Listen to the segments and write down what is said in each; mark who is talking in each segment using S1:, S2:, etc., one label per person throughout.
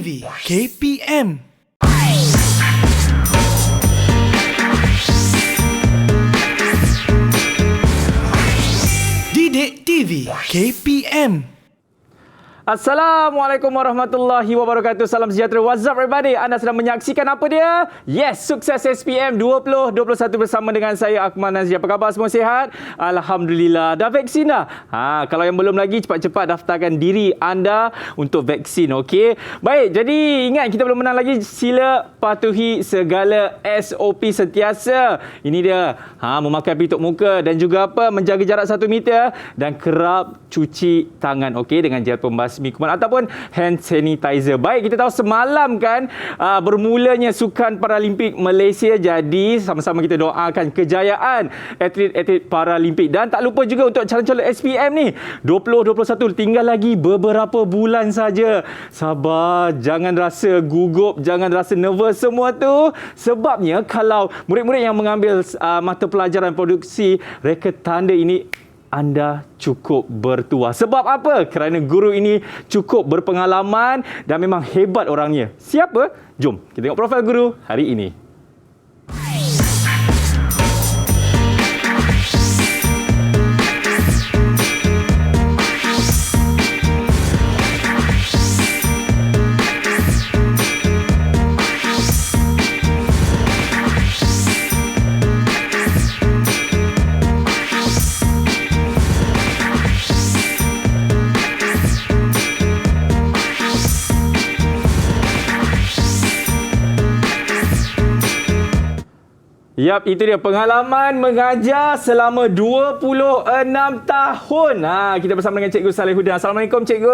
S1: TV KPM. Didik TV KPM.
S2: Assalamualaikum warahmatullahi wabarakatuh. Salam sejahtera. What's up everybody? Anda sedang menyaksikan apa dia? Yes, Sukses SPM 2021 bersama dengan saya Akmal Nazri. Apa khabar, semua sihat? Alhamdulillah. Dah vaksin dah? Kalau yang belum lagi, cepat-cepat daftarkan diri anda untuk vaksin, okey? Baik, jadi ingat kita belum menang lagi, sila patuhi segala SOP sentiasa. Ini dia. Memakai pelitup muka dan juga menjaga jarak 1 meter dan kerap cuci tangan, okey, dengan gel pembasmi kuman ataupun hand sanitizer. Baik, kita tahu semalam kan bermulanya Sukan Paralimpik Malaysia, jadi sama-sama kita doakan kejayaan atlet-atlet Paralimpik dan tak lupa juga untuk calon-calon SPM ni 2021 tinggal lagi beberapa bulan saja. Sabar, jangan rasa gugup, jangan rasa nervous semua tu, sebabnya kalau murid-murid yang mengambil mata pelajaran produksi reka tanda ini, anda cukup bertuah. Sebab apa? Kerana guru ini cukup berpengalaman dan memang hebat orangnya. Siapa? Jom kita tengok profil guru hari ini. Yap, itu dia pengalaman mengajar selama 26 tahun. Kita bersama dengan Cikgu Salihuddin. Assalamualaikum, Cikgu.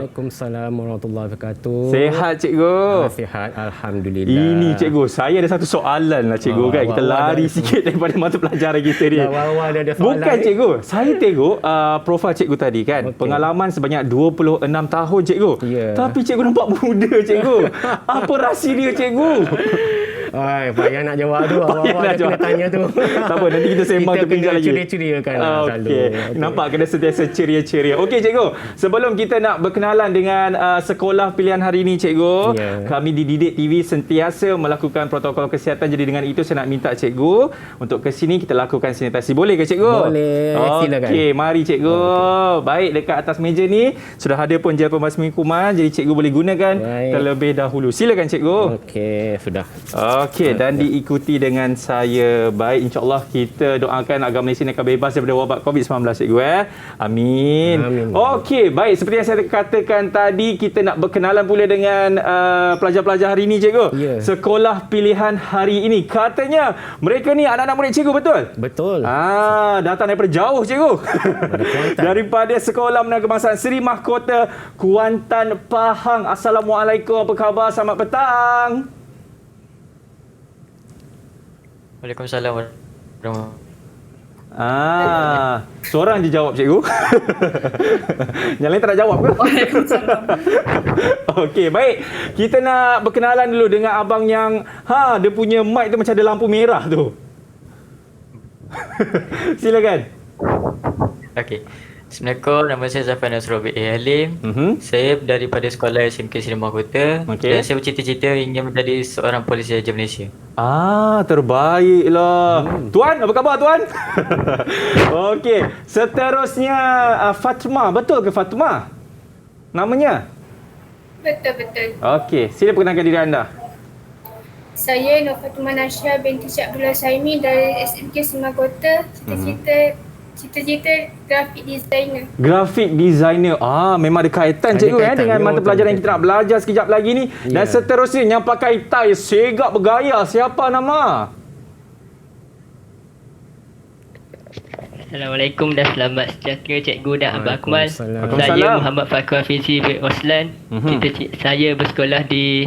S3: Waalaikumsalam warahmatullahi wabarakatuh.
S2: Sehat, Cikgu?
S3: Sihat, Alhamdulillah.
S2: Ini, Cikgu, saya ada satu soalan lah, Cikgu. Kan? Kita lari sikit daripada mata pelajaran kita ni.
S3: Ada soalan.
S2: Bukan, Cikgu. Saya tengok profil Cikgu tadi kan. Okay. Pengalaman sebanyak 26 tahun, Cikgu.
S3: Yeah.
S2: Tapi Cikgu nampak muda, Cikgu. Apa rahsia dia, Cikgu?
S3: Payah nak jawab tu. Awak kena tanya tu.
S2: Tak apa, nanti kita sembang terpinggir lagi.
S3: Kita ceria kan selalu.
S2: Okay. Nampak kena sentiasa ceria-ceria. Okey, Cikgu. Sebelum kita nak berkenalan dengan sekolah pilihan hari ini, Cikgu, kami di Didik TV sentiasa melakukan protokol kesihatan. Jadi dengan itu saya nak minta Cikgu untuk ke sini kita lakukan sanitasi. Boleh ke, Cikgu?
S3: Boleh. Silakan.
S2: Okey, mari, Cikgu. Baik, dekat atas meja ni sudah ada pun gel pembasmi kuman. Jadi Cikgu boleh gunakan terlebih dahulu. Silakan, Cikgu.
S3: Okey, sudah.
S2: Okey, dan diikuti dengan saya. Baik, insya-Allah kita doakan agar Malaysia ni akan bebas daripada wabak COVID-19, Cikgu. Amin. Okey, baik, seperti yang saya katakan tadi, kita nak berkenalan pula dengan pelajar-pelajar hari ini, Cikgu. Sekolah pilihan hari ini. Katanya mereka ni anak-anak murid Cikgu, betul?
S3: Betul.
S2: Datang daripada jauh, Cikgu. Daripada Sekolah Menengah Kebangsaan Seri Mahkota Kuantan, Pahang. Assalamualaikum, apa khabar? Selamat petang.
S4: Waalaikumsalam warahmatullahi.
S2: Seorang je jawab, Cikgu. Yang lain tak nak jawab ke?
S4: Waalaikumsalam.
S2: Okey, baik. Kita nak berkenalan dulu dengan abang yang dia punya mic tu macam ada lampu merah tu. Silakan.
S4: Okey. Assalamualaikum, nama saya Zafar Nasrobi Halim. Saya daripada sekolah SMK Seri Mahkota. Dan saya bercita-cita ingin menjadi seorang polis raja Malaysia.
S2: Terbaiklah. Tuan, apa khabar, Tuan? Okey, seterusnya Fatma. Betul ke Fatma namanya?
S5: Betul.
S2: Okey, sila perkenalkan diri anda.
S5: Saya Nur Fatimah Nasha binti Cik Abdullah Saimi dari SMK Seri Mahkota. Cita-cita grafik designer. Grafik
S2: designer. Memang ada kaitan, Cikgu, dengan mata pelajaran yang kita nak belajar sekejap lagi ni. Dan seterusnya yang pakai tie segak bergaya. Siapa nama?
S6: Assalamualaikum dan selamat sejahtera, Cikgu dan Abang Akmal. Saya Muhammad Fakir Hafizi bin Oslan. Saya bersekolah di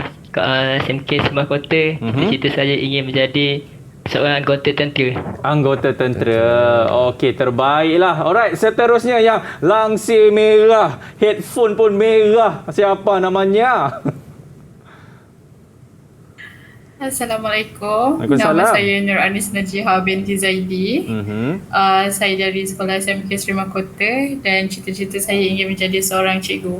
S6: SMK Seri Mahkota. Cita-cita saya ingin menjadi seorang anggota tentera. Okey, terbaiklah. Alright, seterusnya yang langsir merah, headphone pun merah. Siapa namanya?
S7: Assalamualaikum. Nama saya Nur Anis Najihah binti Zaidi. Saya dari sekolah SMK Seri Mahkota dan cita-cita saya ingin menjadi seorang cikgu.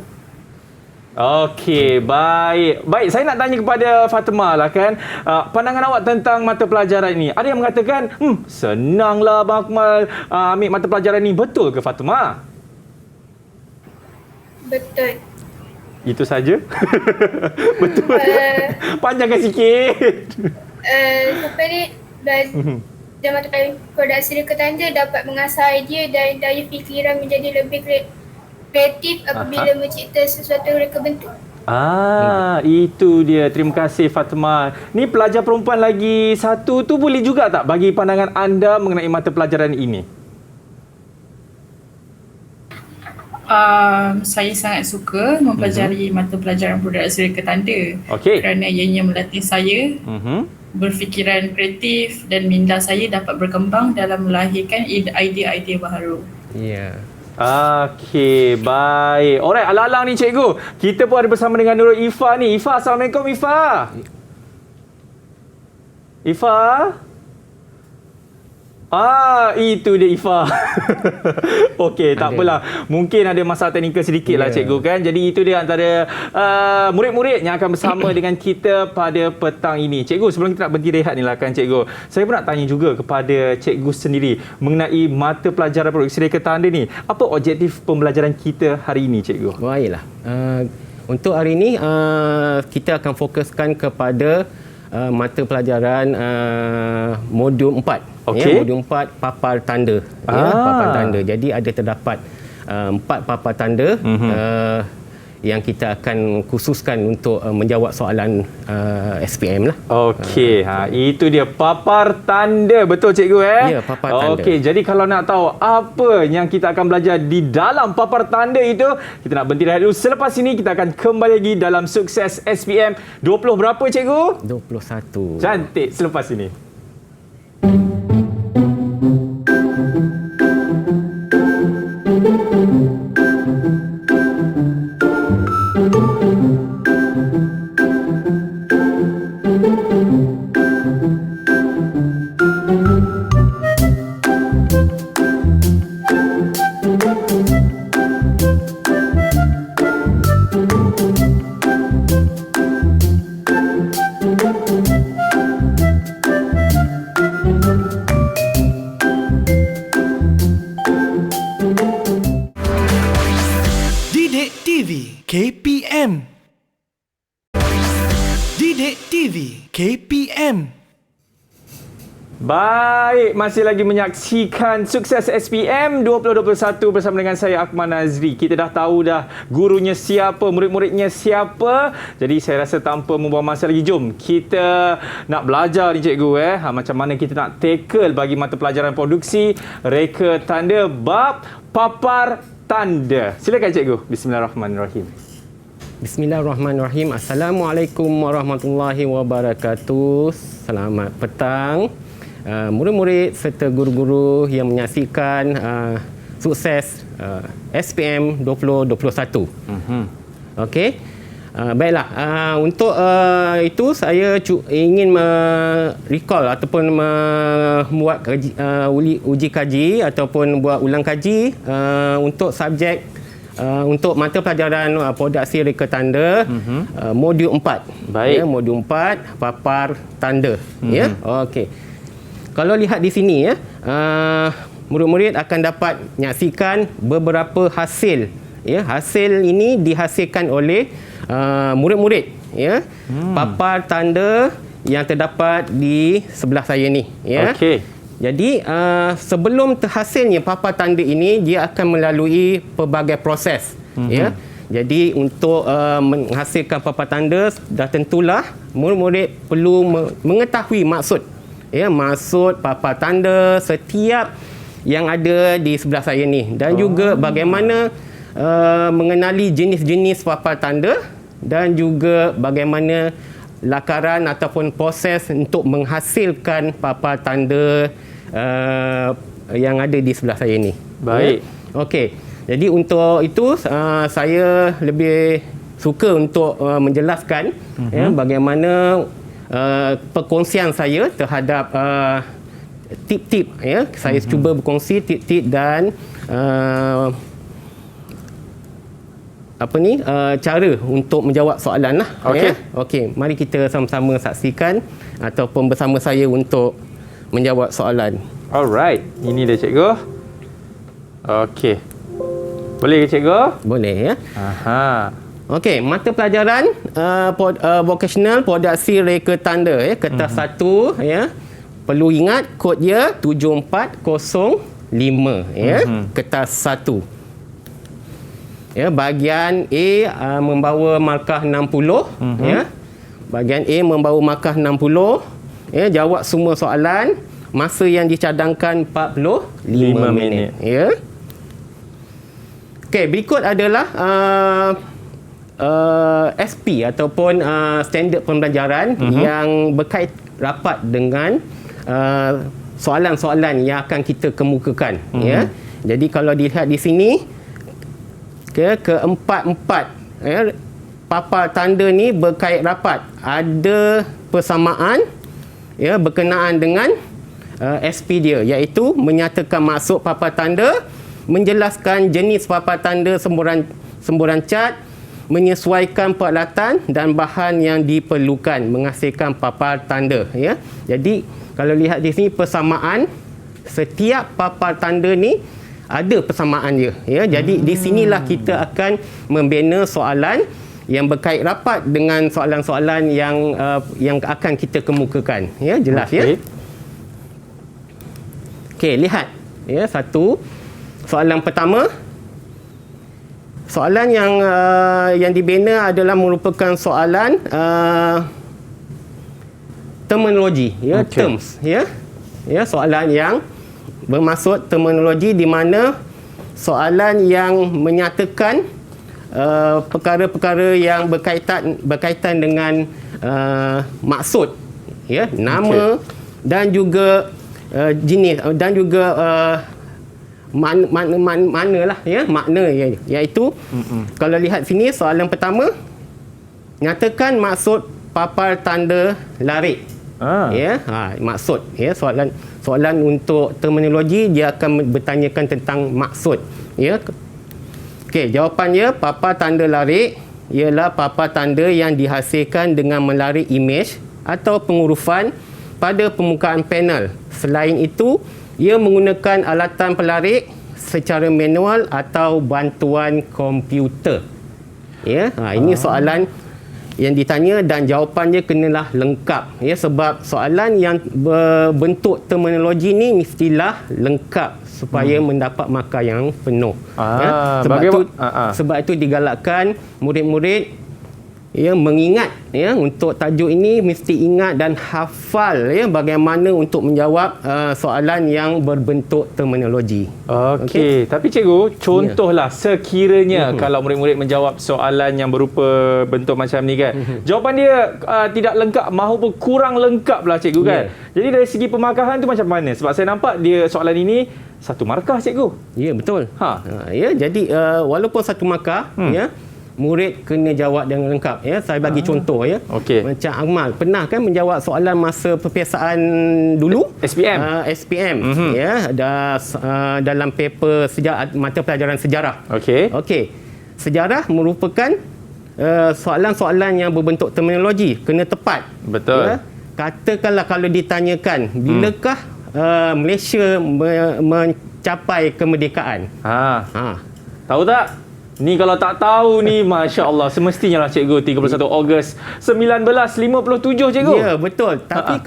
S2: Okey, baik. Baik, saya nak tanya kepada Fatimah lah kan. Pandangan awak tentang mata pelajaran ini. Ada yang mengatakan, senanglah Abang Akmal ambil mata pelajaran ini. Betul ke Fatimah?
S5: Betul.
S2: Itu saja? Betul. Panjangkan sikit.
S5: Sampai ni dan mata pelajaran produksi reka tanda dapat mengasah idea dan daya fikiran menjadi lebih kreatif apabila mencipta sesuatu reka bentuk.
S2: Itu dia. Terima kasih Fatimah. Ni pelajar perempuan lagi satu tu boleh juga tak bagi pandangan anda mengenai mata pelajaran ini?
S7: Saya sangat suka mempelajari mata pelajaran produksi reka tanda. Kerana ianya melatih saya berfikiran kreatif dan minda saya dapat berkembang dalam melahirkan idea-idea baru.
S3: Ya.
S2: Okey, baik. Alright, alang-alang ni cikgu. Kita pun ada bersama dengan Nurul Ifa ni. Ifa, Assalamualaikum Ifa. Ifa? Itu dia Ifa. Okey, tak apalah. Mungkin ada masalah teknikal sedikit lah cikgu kan. Jadi itu dia antara murid-murid yang akan bersama dengan kita pada petang ini. Cikgu, sebelum kita nak berhenti rehat ni lah kan cikgu. Saya pun nak tanya juga kepada cikgu sendiri mengenai mata pelajaran produksi reka tanda ni. Apa objektif pembelajaran kita hari ini cikgu?
S3: Baiklah. Untuk hari ini kita akan fokuskan kepada mata pelajaran modul 4. Modul 4 papar tanda. Papar tanda. Jadi ada terdapat 4 papar tanda yang kita akan khususkan untuk menjawab soalan SPM lah.
S2: Okey, itu dia papar tanda. Betul cikgu
S3: Ya, papar tanda.
S2: Okey, jadi kalau nak tahu apa yang kita akan belajar di dalam papar tanda itu, kita nak berhenti rehat dulu. Selepas ini kita akan kembali lagi dalam Sukses SPM 20 berapa cikgu?
S3: 21.
S2: Cantik, selepas ini.
S1: Didik TV KPM. Didik TV KPM.
S2: Baik, masih lagi menyaksikan Sukses SPM 2021 bersama dengan saya Akmal Nazri. Kita dah tahu dah gurunya siapa, murid-muridnya siapa. Jadi saya rasa tanpa membuang masa lagi, jom kita nak belajar ni cikgu macam mana kita nak tackle bagi mata pelajaran produksi reka tanda bab papar tanda. Silakan cikgu. Bismillahirrahmanirrahim.
S3: Bismillahirrahmanirrahim. Assalamualaikum warahmatullahi wabarakatuh. Selamat petang. Murid-murid serta guru-guru yang menyaksikan Sukses SPM 2021. Okey. Baiklah, untuk itu saya ingin recall ataupun membuat uji kaji ataupun buat ulang kaji untuk subjek untuk mata pelajaran produksi reka tanda modul 4.
S2: Baik.
S3: Modul 4 papar tanda. Okey. Kalau lihat di sini murid-murid akan dapat menyaksikan beberapa hasil. Hasil ini dihasilkan oleh murid-murid. Papar tanda yang terdapat di sebelah saya ni.
S2: Okey.
S3: Jadi sebelum terhasilnya papar tanda ini, dia akan melalui pelbagai proses. Jadi untuk menghasilkan papar tanda, dah tentulah murid-murid perlu mengetahui maksud. Maksud papar tanda setiap yang ada di sebelah saya ni, dan juga bagaimana mengenali jenis-jenis papar tanda dan juga bagaimana lakaran ataupun proses untuk menghasilkan papar tanda yang ada di sebelah saya ni.
S2: Baik.
S3: Okey. Jadi untuk itu saya lebih suka untuk menjelaskan bagaimana perkongsian saya terhadap tip-tip. Saya cuba berkongsi tip-tip dan cara untuk menjawab soalan lah.
S2: Okey.
S3: Okey, mari kita sama-sama saksikan ataupun bersama saya untuk menjawab soalan.
S2: Alright, ini dia cikgu. Okey. Boleh ke cikgu?
S3: Boleh ya.
S2: Aha.
S3: Okey, mata pelajaran vocational produksi reka tanda kertas 1 ya. Perlu ingat kod dia 7405 ya. Kertas 1. Ya, bahagian A membawa markah 60 ya. Bahagian A membawa markah 60 ya. Jawab semua soalan. Masa yang dicadangkan 45 minit ya. Okey, berikut adalah SP ataupun standard pembelajaran yang berkait rapat dengan soalan-soalan yang akan kita kemukakan ya. Jadi kalau dilihat di sini keempat-empat ya, papan tanda ni berkait rapat, ada persamaan ya berkenaan dengan SP dia, iaitu menyatakan maksud papan tanda, menjelaskan jenis papan tanda semburan cat, menyesuaikan peralatan dan bahan yang diperlukan menghasilkan papan tanda ya. Jadi kalau lihat di sini persamaan, setiap papan tanda ni ada persamaan dia ya. Jadi di sinilah kita akan membina soalan yang berkait rapat dengan soalan-soalan yang akan kita kemukakan ya. Jelas ya. Okey, lihat ya, satu soalan pertama. Soalan yang dibina adalah merupakan soalan terminologi ya, terms ya. Ya, soalan yang bermaksud terminologi di mana soalan yang menyatakan perkara-perkara yang berkaitan dengan maksud ya, nama dan juga jenis dan juga mana lah ya, makna iaitu kalau lihat sini soalan pertama, nyatakan maksud papan tanda larik. Ya, maksud ya, soalan untuk terminologi dia akan bertanyakan tentang maksud ya. Okey, jawapannya papan tanda larik ialah papan tanda yang dihasilkan dengan melarik imej atau pengurufan pada permukaan panel. Selain itu, ia menggunakan alatan pelarik secara manual atau bantuan komputer. Ya, ini soalan yang ditanya dan jawapannya kenalah lengkap ya, sebab soalan yang berbentuk terminologi ni mestilah lengkap supaya mendapat markah yang penuh ya. Sebab itu digalakkan murid-murid ya mengingat ya, untuk tajuk ini mesti ingat dan hafal ya bagaimana untuk menjawab soalan yang berbentuk terminologi.
S2: Okey, tapi cikgu, contohlah sekiranya kalau murid-murid menjawab soalan yang berupa bentuk macam ni kan, jawapan dia tidak lengkap maupun kurang lengkap lah cikgu kan. Jadi dari segi pemarkahan tu macam mana? Sebab saya nampak dia soalan ini 1 markah cikgu.
S3: Ya, betul. Ya, jadi walaupun 1 markah ya, murid kena jawab dengan lengkap ya. Saya bagi contoh ya. Macam Akmal pernah kan menjawab soalan masa perpiasaan dulu SPM ya, dalam paper mata pelajaran sejarah. Okey. Sejarah merupakan soalan-soalan yang berbentuk terminologi, kena tepat.
S2: Betul.
S3: Ya. Katakanlah kalau ditanyakan bilakah Malaysia mencapai kemerdekaan.
S2: Tahu tak? Ni kalau tak tahu ni, Masya Allah, semestinya lah cikgu 31 Ogos 1957 cikgu.
S3: Ya, betul. Tapi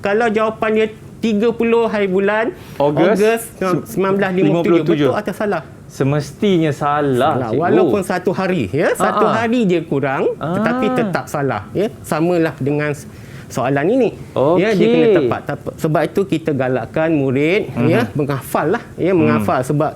S3: kalau jawapan dia 30 hari bulan Ogos 1957 betul atau salah?
S2: Semestinya salah cikgu.
S3: Walaupun 1 hari ya, 1 hari dia kurang tetapi tetap salah ya. Samalah dengan soalan ini. Ya, dia kena tepat. Sebab itu kita galakkan murid ya menghafal lah ya, menghafal sebab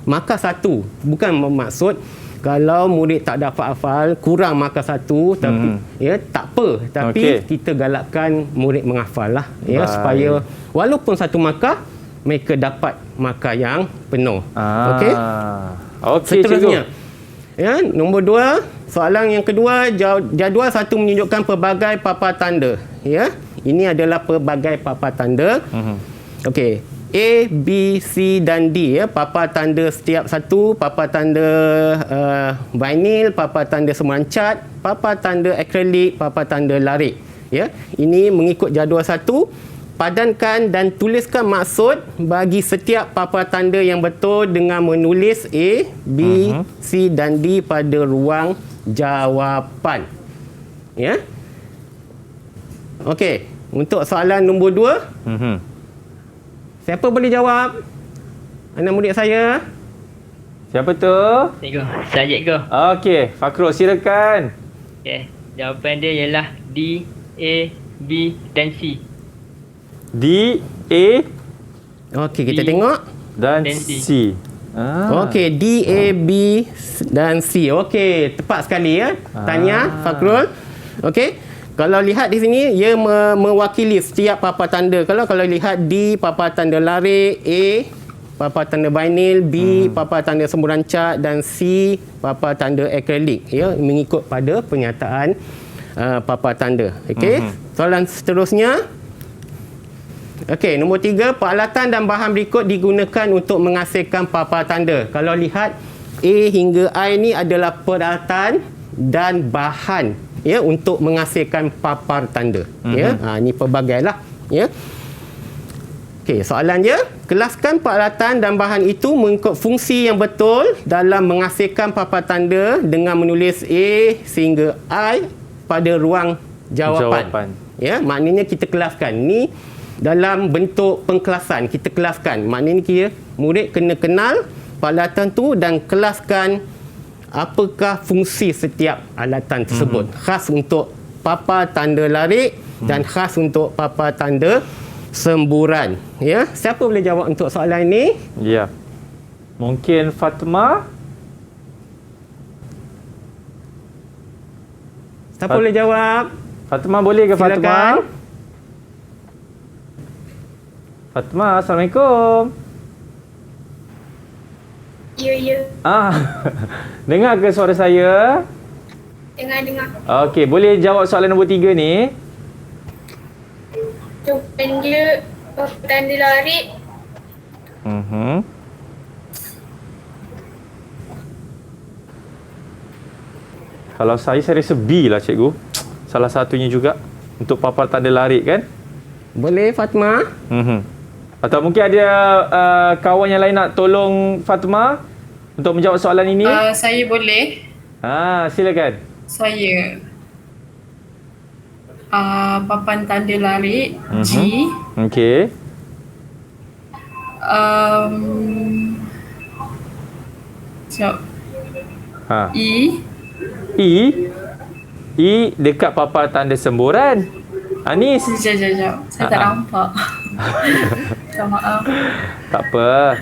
S3: markah 1 bukan bermaksud kalau murid tak dapat hafal kurang markah 1 tapi ya tak apa, tapi kita galakkan murid menghafal lah ya. Baik. Supaya walaupun 1 markah mereka dapat markah yang penuh. Okey, seterusnya ya, nombor 2, soalan yang kedua, jadual 1 menunjukkan pelbagai papan tanda ya. Ini adalah pelbagai papan tanda. Okey, A, B, C dan D ya. Papan tanda setiap satu, papan tanda vinyl, papan tanda semburan cat, papan tanda akrilik, papan tanda larik ya. Ini mengikut jadual satu. Padankan dan tuliskan maksud bagi setiap papan tanda yang betul dengan menulis A, B, C dan D pada ruang jawapan. Ya. Okey, untuk soalan nombor 2. Siapa boleh jawab? Anak murid saya.
S2: Siapa tu?
S6: Cikgu, saya cikgu.
S2: Okey, Fakrul silakan.
S6: Okay. Jawapan dia ialah D, A, B dan C.
S2: D, A
S3: Okey, kita
S6: D.
S3: tengok.
S2: dan
S6: Dan
S2: C.
S3: Okey, D, A, B dan C. Okey, tepat sekali ya. Tanya Fakrul. Okey. Kalau lihat di sini, ia mewakili setiap papan tanda. Kalau lihat D, papan tanda larik, A, papan tanda vinyl, B, papan tanda semburan cat dan C, papan tanda akrilik. Ya, mengikut pada penyataan papan tanda. Okey. Soalan seterusnya. Okey, nombor 3, peralatan dan bahan berikut digunakan untuk menghasilkan papan tanda. Kalau lihat A hingga I ni adalah peralatan dan bahan ya untuk menghasilkan papan tanda. Ya, ini pelbagailah ya. Okey, soalan dia, kelaskan peralatan dan bahan itu mengikut fungsi yang betul dalam menghasilkan papan tanda dengan menulis A sehingga I pada ruang jawapan. Ya, maknanya kita kelaskan. Ni dalam bentuk pengkelasan, kita kelaskan. Maknanya kita murid kena kenal peralatan tu dan kelaskan apakah fungsi setiap alatan tersebut. Khas untuk papan tanda larik dan khas untuk papan tanda semburan. Ya, siapa boleh jawab untuk soalan ini?
S2: Ya. Mungkin Fatima?
S3: Siapa boleh jawab?
S2: Fatima boleh ke
S3: Silakan.
S2: Fatima? Fatima, Assalamualaikum.
S5: Ya.
S2: Dengar ke suara saya?
S5: Dengar.
S2: Okey, boleh jawab soalan nombor 3 ni?
S5: Jawapan dia tanda larik.
S2: Kalau saya rasa B lah cikgu. Salah satunya juga untuk papan tanda larik kan?
S3: Boleh Fatma?
S2: Atau mungkin ada kawan yang lain nak tolong Fatima untuk menjawab soalan ini?
S7: Saya boleh.
S2: Silakan.
S7: Saya papan tanda larik G.
S2: Okey. E dekat papan tanda semburan. Anis.
S7: Sekejap. Saya tak nampak. Minta maaf.
S2: Tak apa.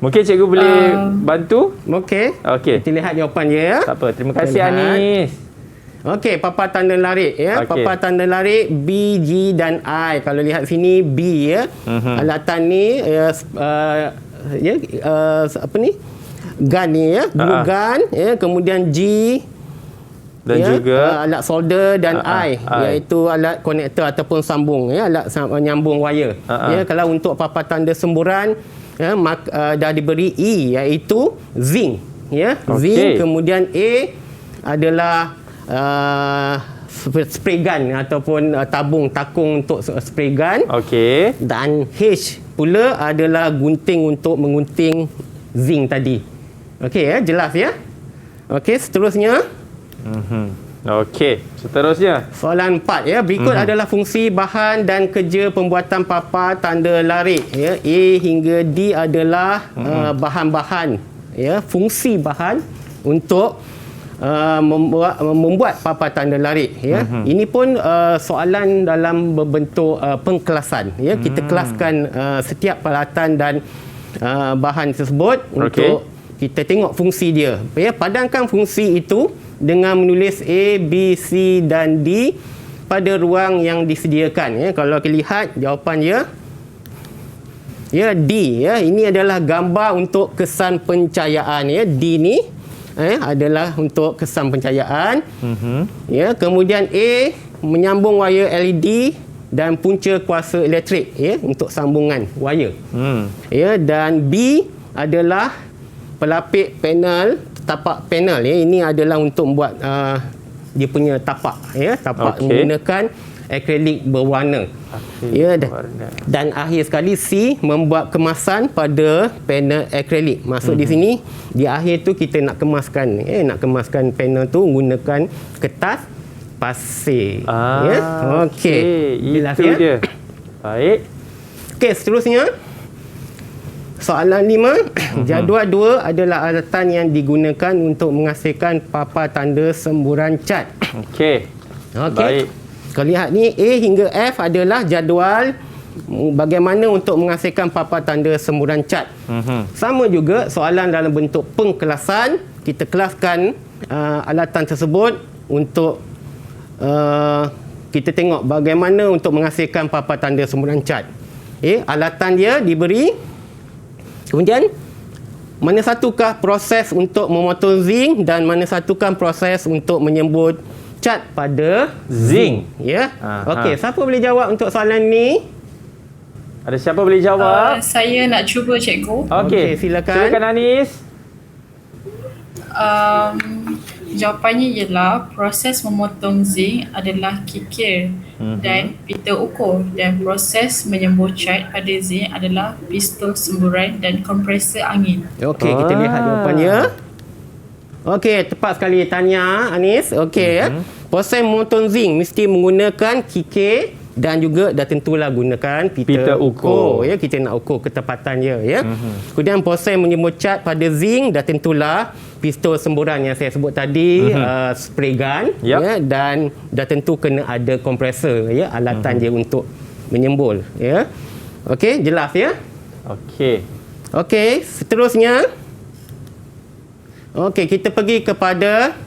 S2: Mungkin cikgu boleh bantu?
S3: Okey. Kita lihat jawapan dia ya.
S2: Tak apa. Terima kasih Anis.
S3: Okey, papan tanda larik ya. Papan tanda larik B, G dan I. Kalau lihat sini B ya. Alatan ni apa ni? Gun ni ya. Glue gun ya. Kemudian G
S2: dan juga
S3: alat solder dan I iaitu alat konektor ataupun sambung ya, alat menyambung wire. Ya, kalau untuk papan tanda semburan ya, dah diberi E iaitu zinc ya. Zinc, kemudian A adalah spray gun ataupun takung untuk spray gun.
S2: Okey.
S3: Dan H pula adalah gunting untuk mengunting zinc tadi. Okey ya, jelas ya. Okey, seterusnya.
S2: Okey, seterusnya.
S3: Soalan 4 ya. Berikut adalah fungsi bahan dan kerja pembuatan papan tanda larik ya. A hingga D adalah bahan-bahan ya, fungsi bahan untuk membuat papan tanda larik ya. Ini pun soalan dalam berbentuk pengkelasan ya. Kita kelaskan setiap peralatan dan bahan tersebut untuk kita tengok fungsi dia ya. Padankan fungsi itu dengan menulis A, B, C dan D pada ruang yang disediakan ya. Kalau kita lihat jawapan dia ya, D ya. Ini adalah gambar untuk kesan pencahayaan ya. D ni adalah untuk kesan pencahayaan. Ya, kemudian A menyambung wire LED dan punca kuasa elektrik ya untuk sambungan wire. Ya, dan B adalah pelapik panel, tapak panel ya. Ini adalah untuk membuat dia punya tapak ya, tapak menggunakan akrilik berwarna. Ya, dan akhir sekali C membuat kemasan pada panel akrilik. Maksud di sini di akhir tu kita nak kemaskan nak kemaskan panel tu menggunakan kertas pasir. Ya. Okey. Jelas
S2: Itu
S3: ya?
S2: dia. Baik.
S3: Okey, seterusnya soalan 5. Jadual 2 adalah alatan yang digunakan untuk menghasilkan papan tanda semburan cat.
S2: Okey. Baik.
S3: Kalau lihat ni A hingga F adalah jadual bagaimana untuk menghasilkan papan tanda semburan cat. Sama juga soalan dalam bentuk pengkelasan. Kita kelaskan alatan tersebut untuk kita tengok bagaimana untuk menghasilkan papan tanda semburan cat. Alatan dia diberi. Kemudian mana satukah proses untuk memotong zinc dan mana satukah proses untuk menyembur cat pada zinc. Ya. Okey, siapa boleh jawab untuk soalan ni?
S2: Ada siapa boleh jawab?
S7: Saya nak cuba cikgu.
S2: Okey,
S3: silakan.
S2: Silakan Anis.
S7: Jawapannya ialah proses memotong zinc adalah kikir dan pita ukur, dan proses menyembur cat pada zinc adalah pistol semburan dan kompresor angin.
S3: Okey, kita lihat jawapannya. Okey, tepat sekali tanya Anis. Okey proses memotong zinc mesti menggunakan kikir dan juga dah tentulah gunakan pita ukur. Ya, kita nak ukur ketepatan dia ya. Kemudian proses menyembur cat pada zinc dah tentulah pistol semburan yang saya sebut tadi, spray gun ya, dan dah tentu kena ada kompresor ya, alatan dia untuk menyembur ya. Okey, jelas ya? Okey, seterusnya kita pergi kepada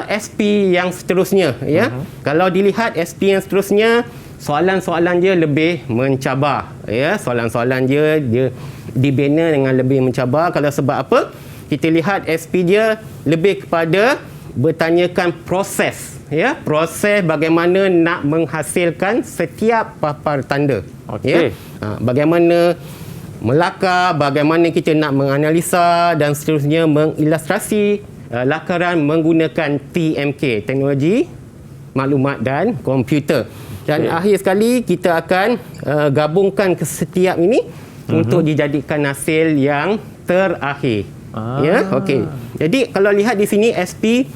S3: SP yang seterusnya ya. Kalau dilihat SP yang seterusnya, soalan-soalan dia lebih mencabar ya. Soalan-soalan dia dibina dengan lebih mencabar. Kalau sebab apa? Kita lihat SP dia lebih kepada bertanyakan proses ya, proses bagaimana nak menghasilkan setiap papan tanda. Ya. Bagaimana melakar, bagaimana kita nak menganalisa dan seterusnya mengilustrasi lakaran menggunakan TMK, teknologi maklumat dan komputer. Dan akhir sekali kita akan gabungkan ke setiap ini untuk dijadikan hasil yang terakhir. Ya, okey. Jadi kalau lihat di sini SP,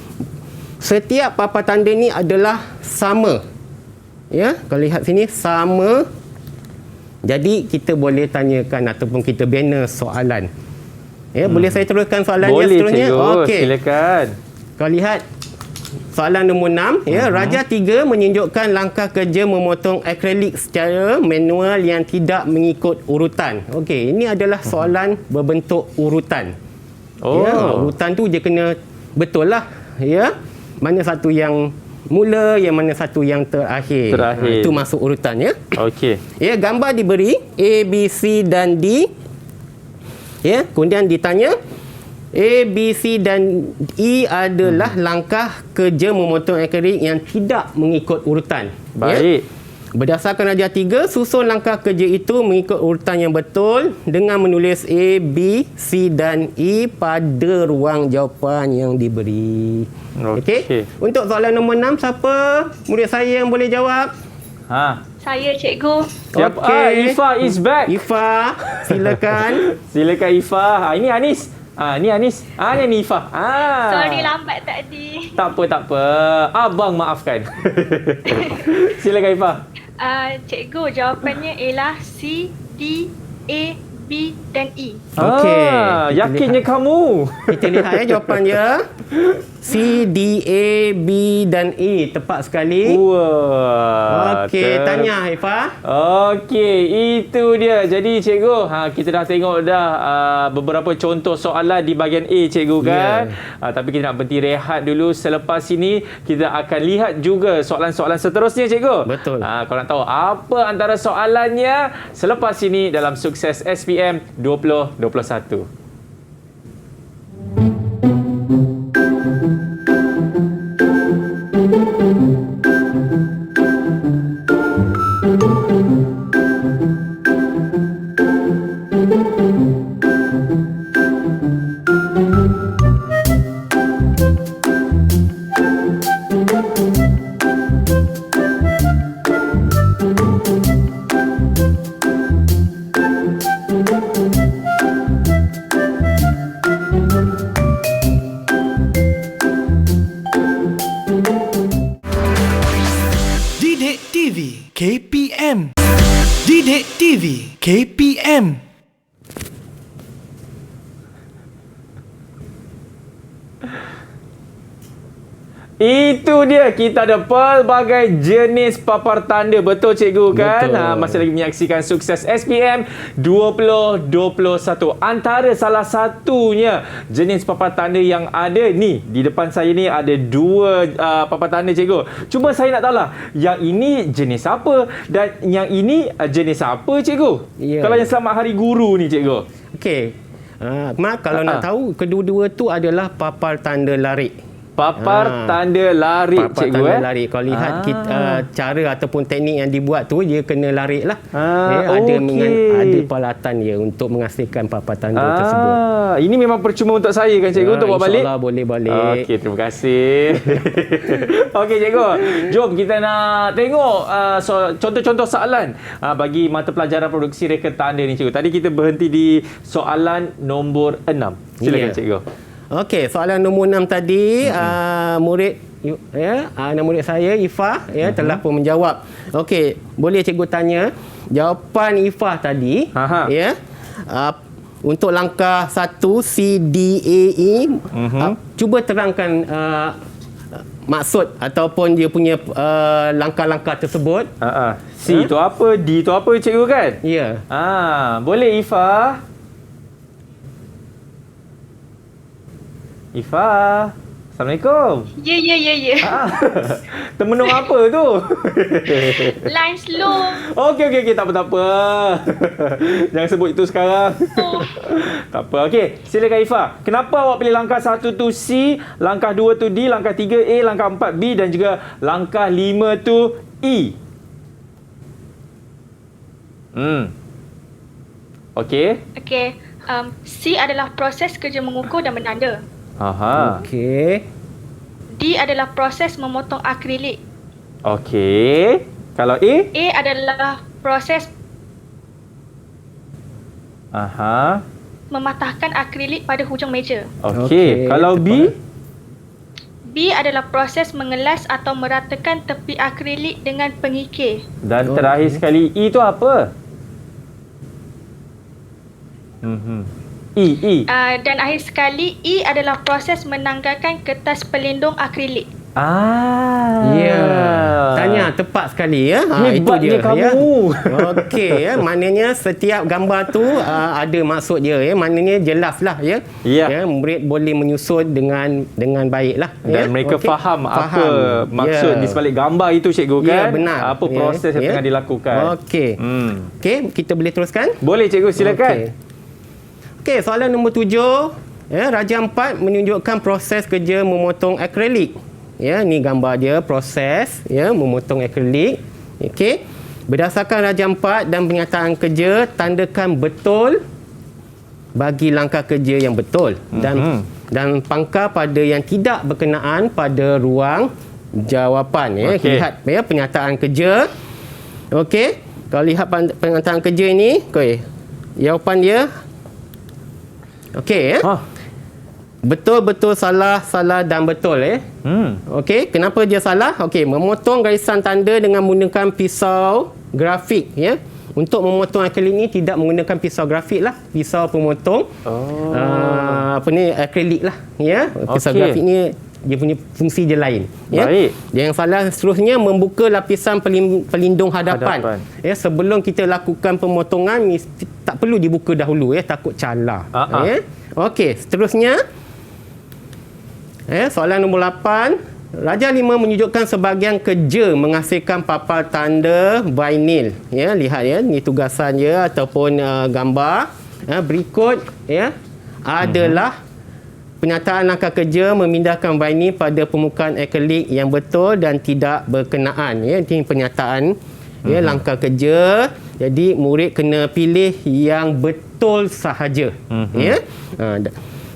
S3: setiap papan tanda ni adalah sama. Ya, kalau lihat sini sama. Jadi kita boleh tanyakan ataupun kita bina soalan. Ya, boleh saya teruskan soalan yang seterusnya?
S2: Okey, silakan.
S3: Kalau lihat soalan nombor 6, ya, Raja 3 menunjukkan langkah kerja memotong akrilik secara manual yang tidak mengikut urutan. Okey, ini adalah soalan berbentuk urutan. Ya, urutan tu dia kena betul lah, ya. Mana satu yang mula, yang mana satu yang terakhir. Itu masuk urutan ya. Okey. Ya, gambar diberi A, B, C dan D. Ya, kemudian ditanya A, B, C dan E adalah langkah kerja memotong akrilik yang tidak mengikut urutan.
S2: Baik.
S3: Ya? Berdasarkan Raja 3, susun langkah kerja itu mengikut urutan yang betul dengan menulis A, B, C dan E pada ruang jawapan yang diberi. Okey. Untuk soalan nombor 6, siapa murid saya yang boleh jawab?
S8: Saya, cikgu.
S3: Okey.
S2: Ifa is back.
S3: Ifa, silakan.
S2: Silakan Ifa. Ini Anis. Ni Anis. Ni Ifa.
S8: Sorry lambat tadi.
S2: Tak apa. Abang maafkan. Silakan Ifa.
S8: Cikgu, jawapannya ialah C, D, A, B dan E.
S3: Okey.
S2: Yakinnya kamu.
S3: Kita lihat ya jawapannya. C, D, A, B dan E. Tepat sekali.
S2: Wah.
S3: Okey, tanya Haifa.
S2: Okey, itu dia. Jadi cikgu, kita dah tengok dah beberapa contoh soalan di bahagian A cikgu kan. Tapi kita nak berhenti rehat dulu. Selepas ini kita akan lihat juga soalan-soalan seterusnya cikgu.
S3: Betul.
S2: Kalau nak tahu apa antara soalannya selepas ini dalam Sukses SPM 2021.
S1: KPM.
S2: Itu dia, kita ada pelbagai jenis papar tanda. Betul cikgu kan?
S3: Betul.
S2: Masih lagi menyaksikan Sukses SPM 2021. Antara salah satunya jenis papar tanda yang ada ni, di depan saya ni ada dua papar tanda cikgu. Cuma saya nak tahu lah, yang ini jenis apa dan yang ini jenis apa cikgu?
S3: Ya.
S2: Kalau yang Selamat Hari Guru ni cikgu.
S3: Okey. Mak, kalau nak tahu, kedua-dua tu adalah papar tanda larik.
S2: Papar tanda larik
S3: papar
S2: cikgu
S3: tanda larik. Kalau lihat kita, cara ataupun teknik yang dibuat tu, dia kena larik lah. Ada peralatan dia untuk menghasilkan papar tanda tersebut.
S2: Ini memang percuma untuk saya kan cikgu, untuk buat balik?
S3: InsyaAllah boleh balik.
S2: Okey, terima kasih. Okey cikgu, jom kita nak tengok contoh-contoh soalan bagi mata pelajaran produksi reka tanda ni cikgu. Tadi kita berhenti di soalan nombor 6. Silakan cikgu.
S3: Okey, soalan nombor 6 tadi, murid anak murid saya Ifah telah pun menjawab. Okey, boleh cikgu tanya jawapan Ifah tadi untuk langkah 1 C D A E, cuba terangkan maksud ataupun dia punya langkah-langkah tersebut.
S2: C tu apa, D tu apa cikgu kan?
S3: Ya.
S2: Boleh Ifah? Ifah, Assalamualaikum.
S8: Ya.
S2: Termenung apa tu?
S8: Line slow.
S2: Okey, tak apa. Jangan sebut itu sekarang. Tak apa. Okey, silakan Ifah. Kenapa awak pilih langkah 1 tu C, langkah 2 tu D, langkah 3 A, langkah 4 B dan juga langkah 5 tu E? Okey.
S8: C adalah proses kerja mengukur dan menanda.
S3: Okey.
S8: D adalah proses memotong akrilik.
S2: Okey. Kalau A?
S8: A adalah proses mematahkan akrilik pada hujung meja.
S2: Okey. Kalau B?
S8: B adalah proses mengelas atau meratakan tepi akrilik dengan pengikir.
S2: Dan terakhir sekali, E tu apa? E.
S8: Dan akhir sekali, E adalah proses menanggalkan kertas pelindung akrilik.
S3: Ya. Tanya tepat sekali ya.
S2: Hebatnya
S3: itu dia
S2: kamu.
S3: Okey maknanya setiap gambar tu ada maksud dia Maknanya jelas lah murid boleh menyusun dengan baiklah
S2: dan mereka faham apa maksud di sebalik gambar itu cikgu kan?
S3: Ya, benar.
S2: Apa proses yang tengah dilakukan.
S3: Okey. Okey, kita boleh teruskan?
S2: Boleh cikgu, silakan.
S3: Okey, soalan nombor 7. Raja 4 menunjukkan proses kerja memotong akrilik. Ni gambar dia, proses memotong akrilik. Okey. Berdasarkan Raja 4 dan pernyataan kerja, tandakan betul bagi langkah kerja yang betul dan pangkal pada yang tidak berkenaan pada ruang jawapan. Lihat pernyataan kerja. Okey. Kalau lihat pernyataan kerja ini, jawapan dia okey betul, salah dan betul Okey, kenapa dia salah? Okey, memotong garisan tanda dengan menggunakan pisau grafik Untuk memotong akrilik ni tidak menggunakan pisau grafik lah, pisau pemotong akrilik lah Pisau grafik ni dia punya fungsi dia lain
S2: Baik.
S3: Yang salah seterusnya membuka lapisan pelindung hadapan. Sebelum kita lakukan pemotongan tak perlu dibuka dahulu takut calar. Okey, seterusnya soalan nombor 8. Raja 5 menunjukkan sebahagian kerja menghasilkan papar tanda vinyl. Lihat ni tugasan dia ataupun gambar. Berikut adalah penyataan langkah kerja memindahkan vinyl pada permukaan akrilik yang betul dan tidak berkenaan. Ini pernyataan langkah kerja. Jadi murid kena pilih yang betul sahaja.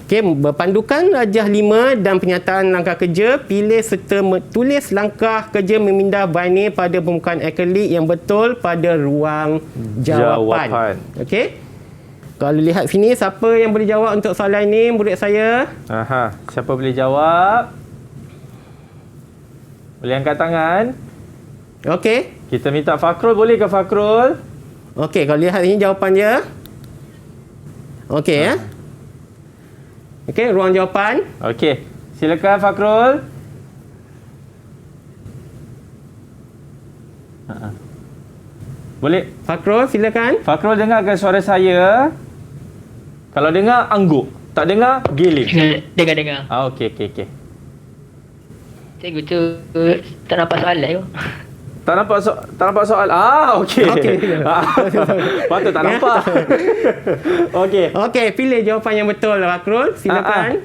S3: Okey, berpandukan Rajah 5 dan pernyataan langkah kerja, pilih serta tulis langkah kerja memindah vinyl pada permukaan akrilik yang betul pada ruang jawapan. Okey. Kalau lihat sini, siapa yang boleh jawab untuk soalan ini, murid saya?
S2: Siapa boleh jawab? Boleh angkat tangan?
S3: Okey.
S2: Kita minta Fakrul, boleh ke Fakrul?
S3: Okey, kalau lihat ini jawapan dia. Okey ya. Okey, ruang jawapan.
S2: Okey. Silakan Fakrul. Boleh?
S3: Fakrul, silakan.
S2: Fakrul dengarkan suara saya. Kalau dengar, angguk. Tak dengar, giling.
S6: Dengar.
S2: Okey.
S6: Cikgu tu tak nampak soalan tu.
S2: Tak nampak soal. Okey. Patut tak nampak. Okey.
S3: Okey, pilih jawapan yang betul Fakrul. Silakan.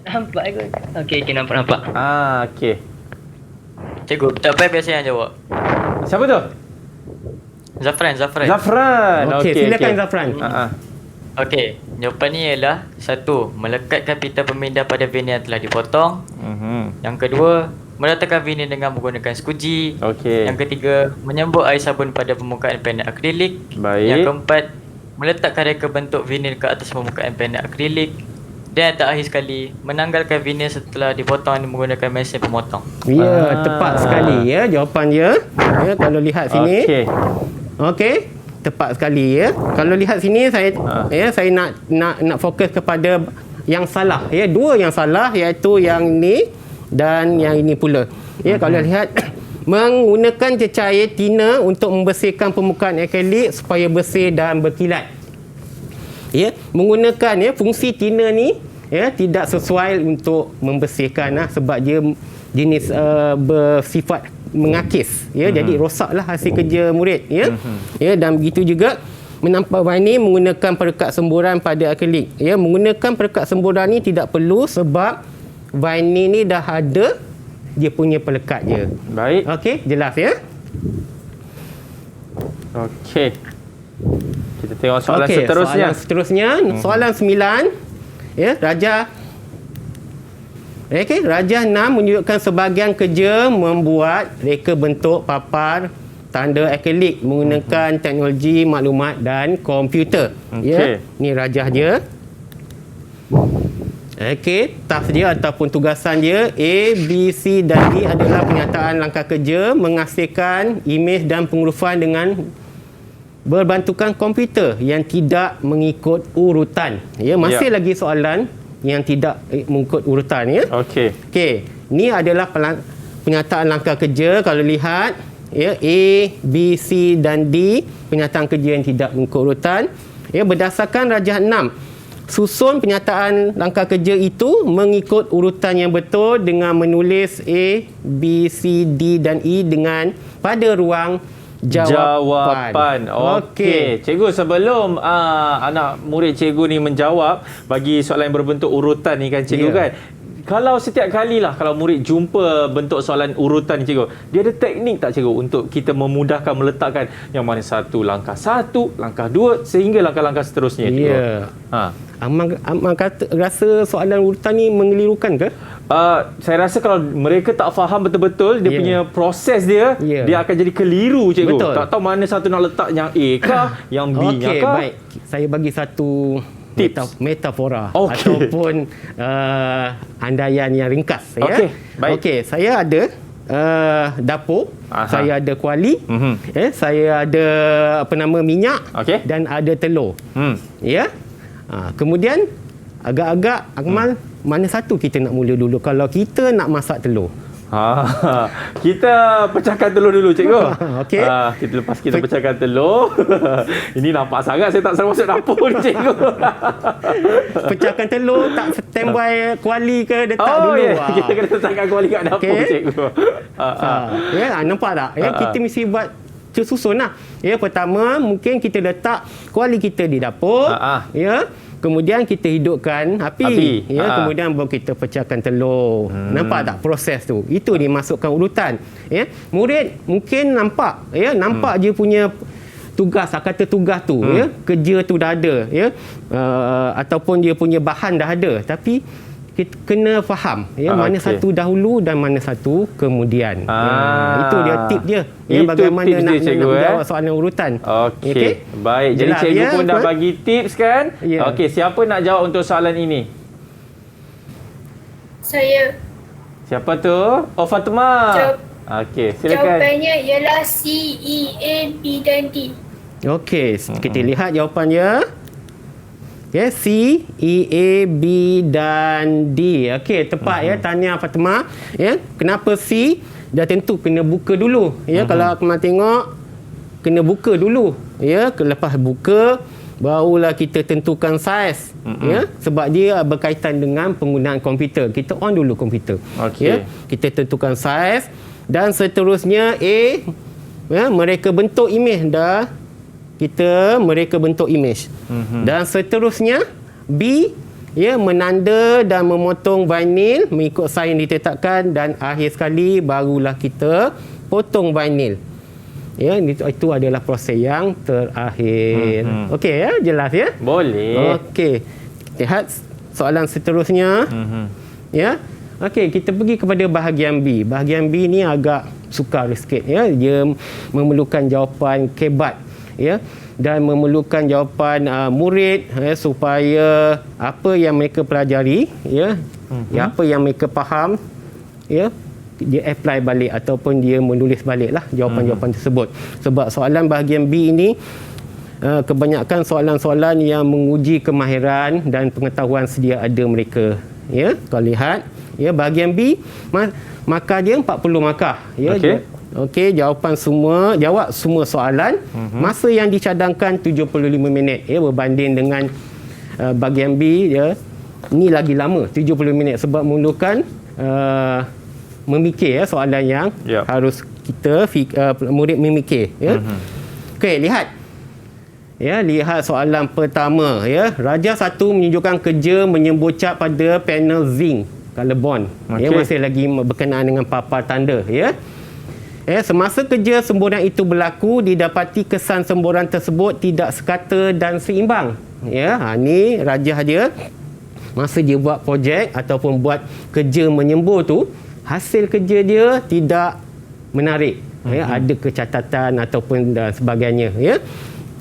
S6: Nampak aku. Okey, nampak.
S2: Okey.
S4: Cikgu, tak payah biasa yang jawab.
S2: Siapa tu?
S4: Zafran.
S3: Okey, silakan Zafran.
S4: Okey, jawapan ni ialah 1. Melekatkan pita pemindah pada vinyl yang telah dipotong. Yang kedua, meletakkan vinyl dengan menggunakan skuji.
S2: Okey.
S4: Yang ketiga, menyembur air sabun pada permukaan panel akrilik.
S2: Baik.
S4: Yang keempat, meletakkan reka bentuk vinyl ke atas permukaan panel akrilik. Dan yang terakhir sekali, menanggalkan vinyl setelah dipotong menggunakan mesin pemotong.
S3: Ya, tepat sekali ya jawapan dia. Ya, kalau lihat sini. Okey. Tepat sekali ya. Kalau lihat sini saya saya nak fokus kepada yang salah ya. Dua yang salah iaitu yang ni dan yang ini pula. Ya, kalau lihat menggunakan cecair tina untuk membersihkan permukaan akrilik supaya bersih dan berkilat. Ya, menggunakan ya fungsi tina ni ya tidak sesuai untuk membersihkan sebab dia jenis bersifat mengakis ya, jadi rosaklah hasil kerja murid ya. Ya, dan begitu juga menampak vinyl menggunakan perekat semburan pada akrilik ya. Menggunakan perekat semburan ni tidak perlu sebab vinyl ni dah ada dia punya pelekat je.
S2: Baik.
S3: Okey, jelas ya.
S2: Okey. Kita tengok soalan seterusnya.
S3: Soalan 9 ya, Raja. Okey, Raja 6 menunjukkan sebahagian kerja membuat reka bentuk papar tanda akrilik menggunakan teknologi maklumat dan komputer. Ya, ni rajah dia. Okey, task dia ataupun tugasan dia A, B, C dan D adalah penyataan langkah kerja menghasilkan imej dan penghurufan dengan berbantukan komputer yang tidak mengikut urutan. Ya, masih lagi soalan yang tidak mengikut urutan ya. Okey. Ni adalah penyataan langkah kerja kalau lihat ya A, B, C dan D penyataan kerja yang tidak mengikut urutan. Ya, berdasarkan rajah 6 susun penyataan langkah kerja itu mengikut urutan yang betul dengan menulis A, B, C, D dan E dengan pada ruang jawapan.
S2: Okey. Cikgu, sebelum anak murid cikgu ni menjawab bagi soalan yang berbentuk urutan ni kan cikgu kan. Kalau setiap kali lah kalau murid jumpa bentuk soalan urutan ni cikgu, dia ada teknik tak cikgu untuk kita memudahkan meletakkan yang mana satu, langkah 2 sehingga langkah-langkah seterusnya cikgu.
S3: Amal rasa soalan urutan ni mengelirukan ke?
S2: Saya rasa kalau mereka tak faham betul-betul dia punya proses dia, dia akan jadi keliru cikgu.
S3: Betul.
S2: Tak tahu mana satu nak letak yang A kah, yang B nya kah.
S3: Baik. Saya bagi satu
S2: tips,
S3: metafora ataupun andaian yang ringkas ya. Okey, saya ada dapur, saya ada kuali, saya ada minyak dan ada telur. Ya. Kemudian agak-agak Akmal, mana satu kita nak mula dulu kalau kita nak masak telur?
S2: Kita pecahkan telur dulu cikgu.
S3: Okey.
S2: Kita pecahkan telur. Ini nampak sangat saya tak selalu masuk dapur ni cikgu.
S3: Pecahkan telur, tak standby kuali ke letak dulu.
S2: Kita kena letakkan kuali kat dapur cikgu.
S3: Ya, nampak tak? Ya, kita mesti buat tersusun lah. Ya, pertama mungkin kita letak kuali kita di dapur. Ya. Kemudian kita hidupkan api. Ya, kemudian baru kita pecahkan telur. Nampak tak proses tu? Itu dimasukkan urutan. Ya, murid mungkin nampak je punya tugas, kata tugas tu ya, kerja tu dah ada ya, ataupun dia punya bahan dah ada, tapi kita kena faham ya, mana satu dahulu dan mana satu kemudian. Itu dia tip dia ya, bagaimana nak menjawab soalan urutan.
S2: Okey. Baik, jadi
S3: jelas,
S2: cikgu pun dah bagi tips kan. Okey, siapa nak jawab untuk soalan ini?
S5: Saya.
S2: Siapa tu? Oh, Fatimah. Okey, silakan.
S5: Jawapannya ialah C, E, A, B dan D.
S3: Okey, kita lihat jawapannya. Ya, C, E, A, B dan D. Okey, tepat ya, Tania Fatimah. Ya, kenapa C? Dah tentu kena buka dulu. Ya, kalau Akmal tengok kena buka dulu. Ya, lepas buka barulah kita tentukan saiz. Ya, sebab dia berkaitan dengan penggunaan komputer. Kita on dulu komputer.
S2: Okey.
S3: Ya, kita tentukan saiz dan seterusnya A, ya, mereka bentuk imej dah. Mereka bentuk imej. Dan seterusnya B, ya, menanda dan memotong vinyl mengikut saiz yang ditetapkan, dan akhir sekali barulah kita potong vinyl. Ya, itu adalah proses yang terakhir. Okey ya, jelas ya?
S2: Boleh.
S3: Okey. Lihat soalan seterusnya. Ya. Okey, kita pergi kepada bahagian B. Bahagian B ni agak sukar sikit ya. Dia memerlukan jawapan kebat ya, dan memerlukan jawapan murid ya, supaya apa yang mereka pelajari ya, apa yang mereka faham ya, dia apply balik ataupun dia menulis baliklah jawapan-jawapan tersebut. Sebab soalan bahagian B ini kebanyakan soalan-soalan yang menguji kemahiran dan pengetahuan sedia ada mereka. Ya, kalau lihat ya bahagian B, maka dia 40 markah ya. Okey, jawab semua soalan. Masa yang dicadangkan 75 minit ya, berbanding dengan bahagian B ya. Ini lagi lama 70 minit sebab memerlukan memikir ya soalan yang harus kita murid memikir ya. Okey, lihat. Ya, lihat soalan pertama ya. Raja 1 menunjukkan kerja menyembur cat pada panel zinc carbon. Ya, masih lagi berkenaan dengan papan tanda ya. Semasa kerja semburan itu berlaku, didapati kesan semburan tersebut tidak sekata dan seimbang. Ya, ni Raja dia masa dia buat projek ataupun buat kerja menyembur tu, hasil kerja dia tidak menarik. Ya, ada kecacatan ataupun dan sebagainya ya.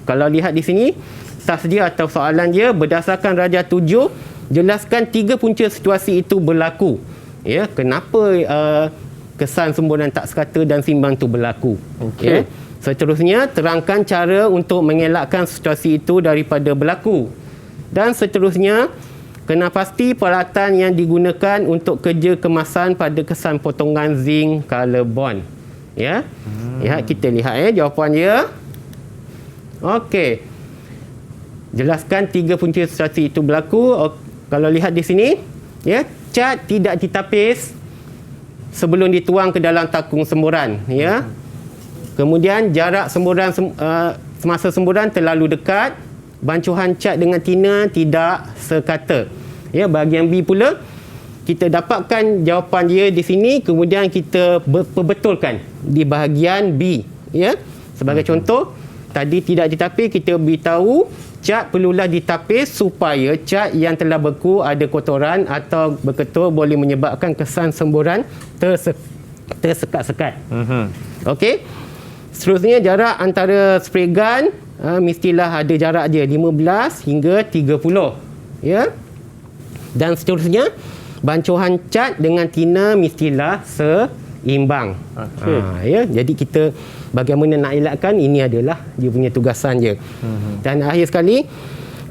S3: Kalau lihat di sini, tas dia atau soalan dia berdasarkan Raja 7, jelaskan 3 punca situasi itu berlaku. Ya, kenapa kesan semburan tak sekata dan seimbang itu berlaku. Ya. Seterusnya, terangkan cara untuk mengelakkan situasi itu daripada berlaku. Dan seterusnya, kena pasti peralatan yang digunakan untuk kerja kemasan pada kesan potongan zinc carbon. Ya. Ya, kita lihat jawapan dia. Okey. Jelaskan 3 punca situasi itu berlaku. Kalau lihat di sini, ya, cat tidak ditapis sebelum dituang ke dalam takung semburan ya. Kemudian jarak semburan semasa semburan terlalu dekat, bancuhan cat dengan tina tidak sekata. Ya, bahagian B pula kita dapatkan jawapan dia di sini, kemudian kita perbetulkan di bahagian B ya. Sebagai contoh, tadi tidak ditapis, kita beritahu cat perlulah ditapis supaya cat yang telah beku ada kotoran atau berketul boleh menyebabkan kesan semburan tersekat-sekat. Okey. Seterusnya, jarak antara spray gun mestilah ada jarak dia 15 hingga 30 ya. Dan seterusnya, bancuhan cat dengan tina mestilah seimbang. Ya, jadi kita bagaimana nak elakkan, ini adalah dia punya tugasan je. Dan akhir sekali,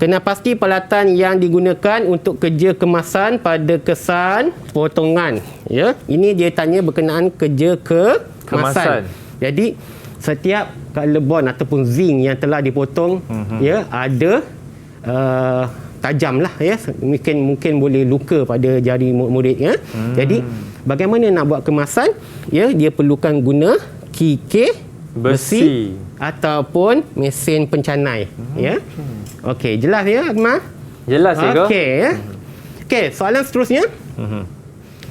S3: kena pasti peralatan yang digunakan untuk kerja kemasan pada kesan potongan. Ya, ini dia tanya berkenaan kerja kemasan. Jadi setiap carbon ataupun zinc yang telah dipotong ya, ada tajam lah ya, mungkin boleh luka pada jari murid ya. Jadi bagaimana nak buat kemasan ya, dia perlukan guna kikir besi ataupun mesin pencanai ya. Okey, jelas ya Akmal?
S2: Jelas ya.
S3: Okey ya. Okey, soalan seterusnya.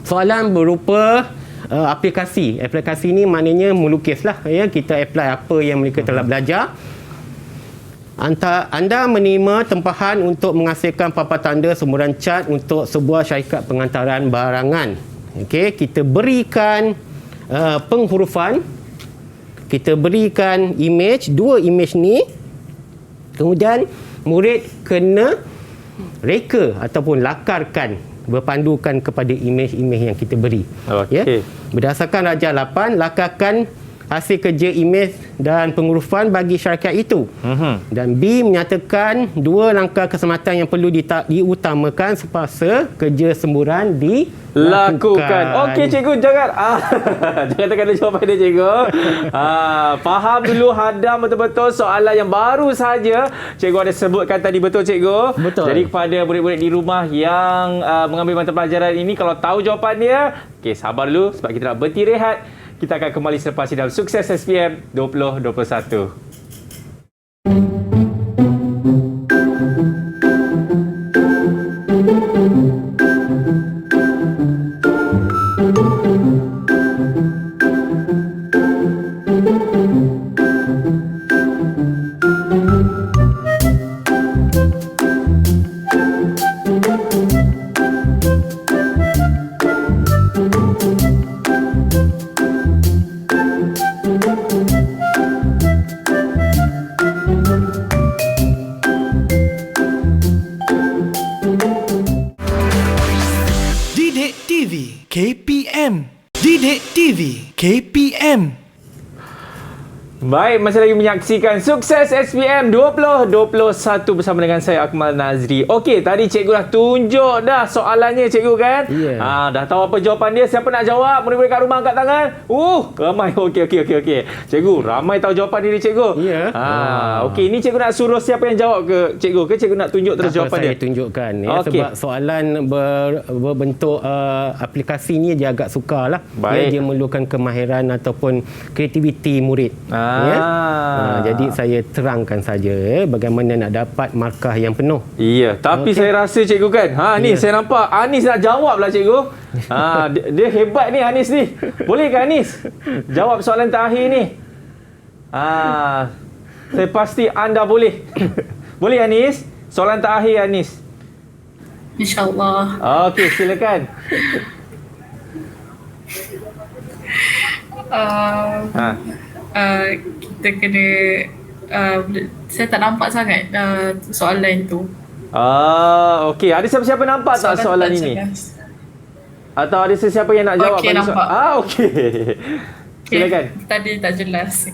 S3: Soalan berupa aplikasi. Aplikasi ni maknanya melukislah ya, kita apply apa yang mereka telah belajar. Anda menerima tempahan untuk menghasilkan papan tanda semburan cat untuk sebuah syarikat pengantaran barangan. Okey, kita berikan penghurufan, kita berikan imej, 2 imej ni. Kemudian murid kena reka ataupun lakarkan berpandukan kepada imej-imej yang kita beri.
S2: Okey.
S3: Berdasarkan Darjah 8, lakarkan hasil kerja imej dan pengurufan bagi syarikat itu. Dan B menyatakan 2 langkah keselamatan yang perlu diutamakan semasa kerja semburan
S2: lakukan. Okey cikgu, jangan jangan tekan jawapan dia cikgu. Faham dulu, hadam betul-betul soalan yang baru saja cikgu ada sebutkan tadi, betul cikgu?
S3: Betul.
S2: Jadi kepada murid-murid di rumah yang mengambil mata pelajaran ini, kalau tahu jawapan dia, okey sabar dulu sebab kita nak berhenti rehat. Kita akan kembali selepas ini dalam Sukses SPM 2021.
S1: Didik TV KPM. Didik TV KPM.
S2: Baik, masih lagi menyaksikan Sukses SPM 2021 bersama dengan saya Akmal Nazri. Okey, tadi cikgu dah tunjuk dah soalannya cikgu kan? Dah tahu apa jawapan dia. Siapa nak jawab? Murid-murid kat rumah angkat tangan. Ramai. Okey. Cikgu, ramai tahu jawapan diri cikgu. Okey, ni cikgu nak suruh siapa yang jawab ke cikgu? Ke cikgu nak tunjuk terus jawapan dia?
S3: Saya tunjukkan sebab soalan berbentuk aplikasi ni dia agak sukar lah. Dia memerlukan kemahiran ataupun kreativiti murid. Jadi saya terangkan saja bagaimana nak dapat markah yang penuh.
S2: Ya, tapi saya rasa cikgu kan. Ni saya nampak Anis nak jawab lah cikgu. Dia hebat ni Anis ni. Boleh ke Anis jawab soalan terakhir ni? Saya pasti anda boleh. Boleh Anis? Soalan terakhir Anis.
S7: InsyaAllah.
S2: Okey, silakan.
S7: Kita kena saya tak nampak sangat soalan tu.
S2: Okey. Ada siapa-siapa nampak tak soalan ini? Atau ada sesiapa yang nak jawab?
S7: Okey, nampak.
S2: Okey. Silakan.
S7: Tadi tak jelas.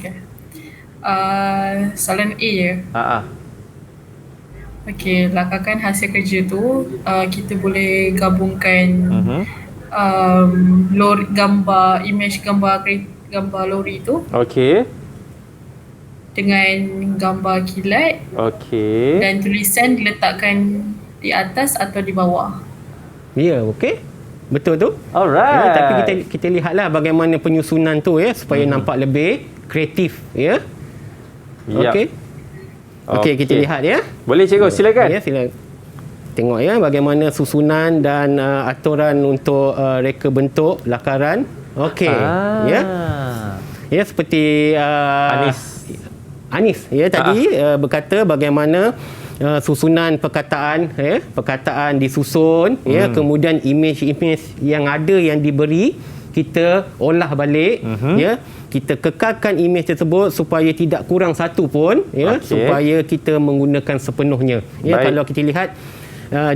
S7: Soalan A je. Okey, lakarkan hasil kerja tu kita boleh gabungkan lori, gambar, imej gambar lori tu.
S2: Okey.
S7: Dengan gambar kilat.
S2: Okey.
S7: Dan tulisan diletakkan di atas atau di bawah.
S3: Ya, okey. Betul tu.
S2: Alright.
S3: Tapi kita lihatlah bagaimana penyusunan tu supaya nampak lebih kreatif Okey, kita lihat
S2: Boleh cikgu, silakan.
S3: Silakan. Tengok bagaimana susunan dan aturan untuk reka bentuk lakaran. Okey. Seperti Anis tadi berkata bagaimana susunan perkataan disusun kemudian imej-imej yang ada yang diberi kita olah balik kita kekalkan imej tersebut supaya tidak kurang satu pun supaya kita menggunakan sepenuhnya kalau kita lihat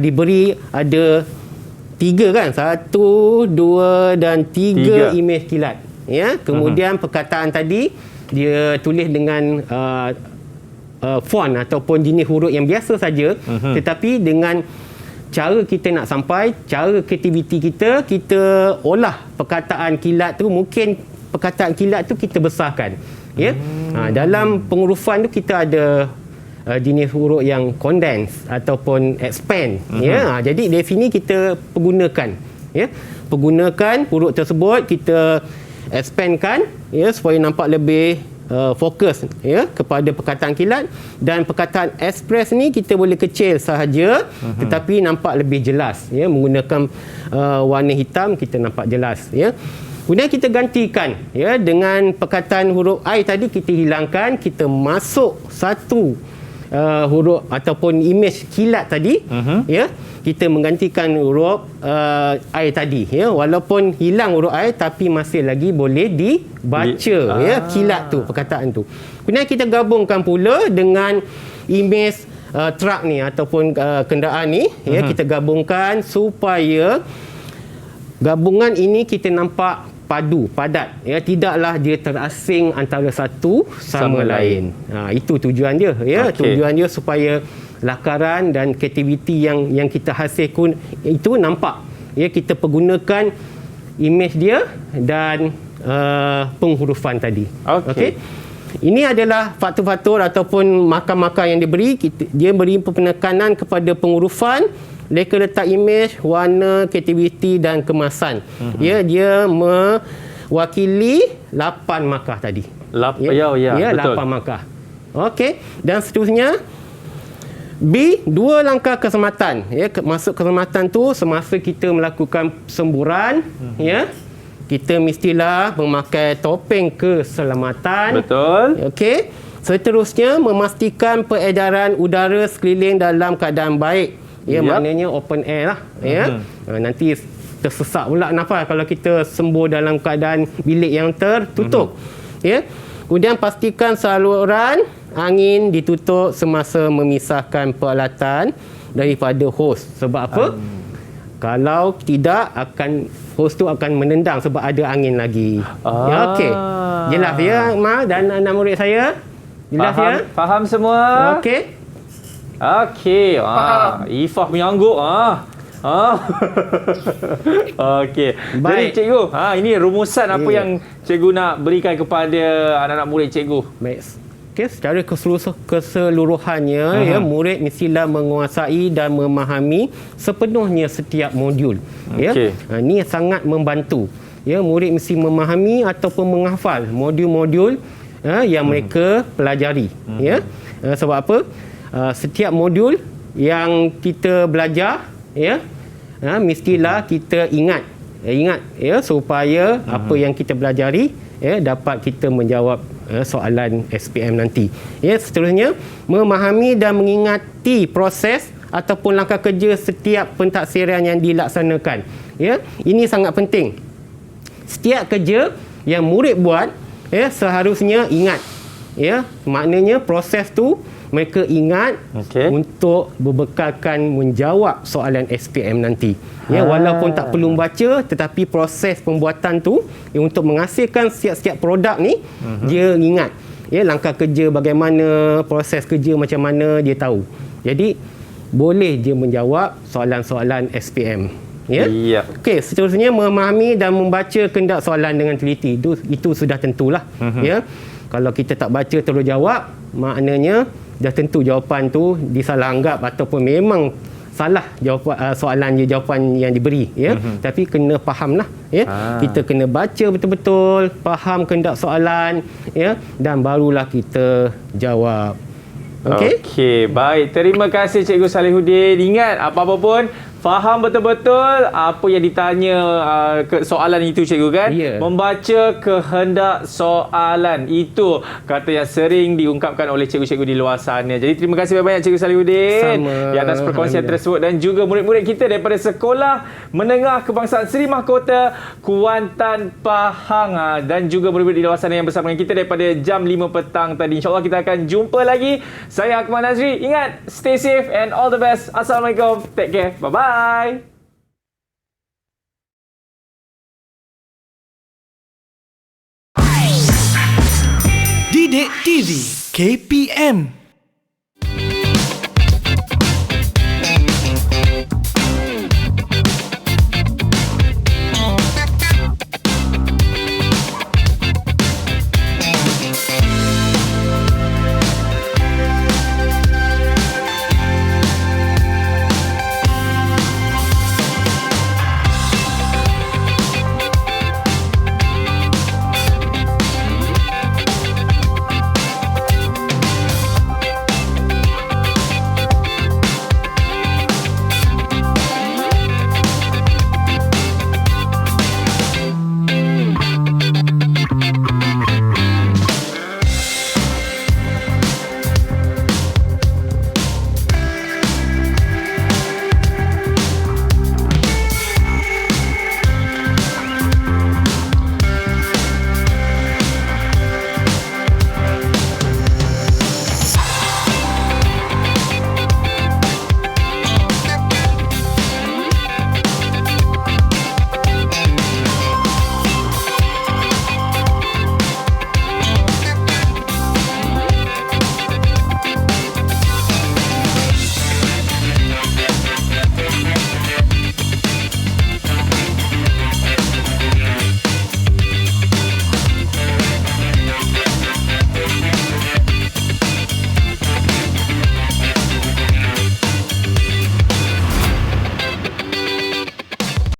S3: diberi ada 3 kan, 1, 2 dan 3 imej kilat kemudian perkataan tadi dia tulis dengan font ataupun jenis huruf yang biasa saja tetapi dengan cara kita nak sampai, cara kreativiti kita olah perkataan kilat tu, mungkin perkataan kilat tu kita besarkan dalam pengurufan tu kita ada jenis huruf yang condense ataupun expand jadi dari sini kita pergunakan huruf tersebut kita expandkan supaya nampak lebih fokus kepada perkataan kilat dan perkataan express ni kita boleh kecil sahaja tetapi nampak lebih jelas menggunakan warna hitam kita nampak jelas kemudian kita gantikan dengan perkataan huruf I tadi kita hilangkan, kita masuk satu huruf ataupun imej kilat tadi kita menggantikan huruf I tadi walaupun hilang huruf I tapi masih lagi boleh dibaca kilat tu, perkataan tu. Kemudian kita gabungkan pula dengan imej truk ni ataupun kenderaan ni, ya, kita gabungkan supaya gabungan ini kita nampak padu, padat, ya, tidaklah dia terasing antara satu sama lain. Itu tujuan dia, ya. Tujuan dia supaya lakaran dan kreativiti yang kita hasilkan itu nampak, ya. Kita pergunakan imej dia dan penghurufan tadi. Okey. Ini adalah faktor-faktor ataupun markah-markah yang diberi. Dia beri penekanan kepada pengurufan, leka letak imej, warna, kreativiti dan kemasan. Ya, dia mewakili 8 markah tadi. 8 markah. Okey, dan seterusnya B, 2 langkah keselamatan. Ya, masuk keselamatan tu semasa kita melakukan semburan, ya. Kita mestilah memakai topeng keselamatan. Betul. Okey. Seterusnya memastikan peredaran udara sekeliling dalam keadaan baik. Ya, maknanya open air lah, ya. Nanti tersesak pula nafas kalau kita sembuh dalam keadaan bilik yang tertutup. Ya. Kemudian pastikan saluran angin ditutup semasa memisahkan peralatan daripada hos. Sebab apa? Kalau tidak, hos tu akan menendang sebab ada angin lagi. Ya, okey. Jelas ya, Ma dan anak murid saya? Jelas ya?
S2: Faham semua? Okey. Okey. Ifah menyangguk. Okey. Jadi cikgu, ini rumusan apa yang cikgu nak berikan kepada anak-anak murid cikgu?
S3: Baik. Okay, secara keseluruhannya, ya, murid mestilah menguasai dan memahami sepenuhnya setiap modul. Ya, ini sangat membantu. Ya, murid mesti memahami ataupun menghafal modul-modul yang mereka pelajari. Ya, sebab apa? Setiap modul yang kita belajar, ya, mestilah kita ingat, ya, supaya apa yang kita pelajari, ya, dapat kita menjawab soalan SPM nanti. Ya, seterusnya memahami dan mengingati proses ataupun langkah kerja setiap pentaksiran yang dilaksanakan. Ya, ini sangat penting. Setiap kerja yang murid buat, ya, seharusnya ingat. Ya, maknanya proses tu mereka ingat untuk berbekalkan menjawab soalan SPM nanti. Ya, walaupun tak perlu membaca, tetapi proses pembuatan tu untuk menghasilkan setiap produk ni, dia ingat. Ya, langkah kerja bagaimana, proses kerja macam mana, dia tahu. Jadi boleh dia menjawab soalan-soalan SPM. Ya. Okey, seterusnya memahami dan membaca kehendak soalan dengan teliti. Itu sudah tentulah. Ya. Kalau kita tak baca terus jawab, maknanya dah tentu jawapan tu disalah-anggap ataupun memang salah jawapan yang diberi, ya. Tapi kena fahamlah, ya. Kita kena baca betul-betul, faham kehendak soalan, ya, dan barulah kita jawab. Okey,
S2: baik. Terima kasih Cikgu Salihuddin. Ingat, apa-apa pun faham betul-betul apa yang ditanya soalan itu, cikgu, kan? Membaca kehendak soalan. Itu kata yang sering diungkapkan oleh cikgu-cikgu di luar sana. Jadi terima kasih banyak-banyak Cikgu Salihuddin di atas perkongsian tersebut, dan juga murid-murid kita daripada Sekolah Menengah Kebangsaan Seri Mahkota Kuantan Pahang, dan juga murid-murid di luar sana yang bersama dengan kita daripada jam 5 petang tadi. InsyaAllah kita akan jumpa lagi. Saya Akmal Nazri. Ingat, stay safe and all the best. Assalamualaikum. Take care. Bye-bye.
S1: Didik TV KPM